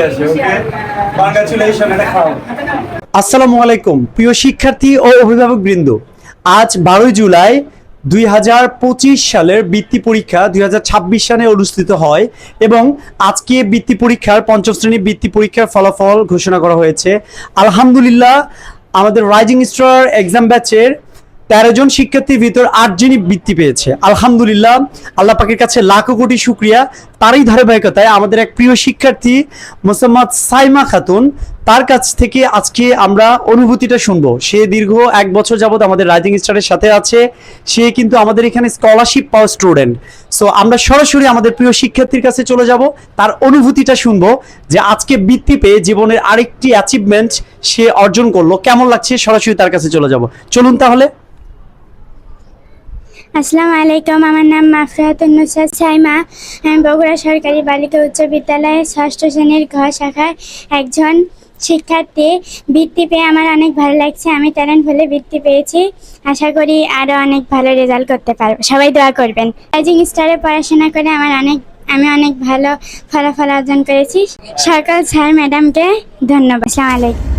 দেখতে আসে। ওকে, কংগ্রাচুলেশন, এটা খাও। আসসালামু আলাইকুম প্রিয় শিক্ষার্থী ও অভিভাবকবৃন্দ। আজ 12 জুলাই 2025 সালের বৃত্তি পরীক্ষা 2026 সালে অনুষ্ঠিত হয় এবং আজকে বৃত্তি পরীক্ষার পঞ্চম শ্রেণী বৃত্তি পরীক্ষার ফলাফল ঘোষণা করা হয়েছে। আলহামদুলিল্লাহ, আমাদের রাইজিং স্টার এক্সাম ব্যাচের 13 জন শিক্ষার্থীর ভিতর 8 জনই বৃত্তি পেয়েছে। আলহামদুলিল্লাহ, আল্লাহ পাকের কাছে লাখো কোটি শুকরিয়া। তারই ধারাবাহিকতায় আমাদের এক প্রিয় শিক্ষার্থী মোসাম্মদ সাইমা খাতুন, তার কাছ থেকে আজকে আমরা অনুভূতিটা শুনবো। সে দীর্ঘ 1 বছর যাবত আমাদের রাইজিং স্টারের সাথে আছে। সে কিন্তু আমাদের এখানে স্কলারশিপ পাওয়া স্টুডেন্ট। সো আমরা সরাসরি আমাদের প্রিয় শিক্ষার্থীর কাছে চলে যাব, তার অনুভূতিটা শুনবো যে আজকে বৃত্তি পেয়ে জীবনের আরেকটি অ্যাচিভমেন্ট সে অর্জন করলো। কেমন লাগছে সরাসরি তার কাছে চলে যাব। চলুন তাহলে। আসসালামু আলাইকুম, আমার নাম মাফরাতুন নুসরাত সাইমা। আমি বগুড়া সরকারি বালিকা উচ্চ বিদ্যালয়ের 6ষ্ঠ শ্রেণীর ঘ শাখার একজন শিক্ষার্থী। বৃত্তি পেয়ে আমার অনেক ভালো লাগছে। আমি ট্যালেন্ট বলে বৃত্তি পেয়েছি। আশা করি আরও অনেক ভালো রেজাল্ট করতে পারবো। সবাই দোয়া করবেন। রাইজিং স্টারে পড়াশোনা করে আমি অনেক ভালো ফলাফল অর্জন করেছি। সকল স্যার ম্যাডামকে ধন্যবাদ। আসসালামু আলাইকুম।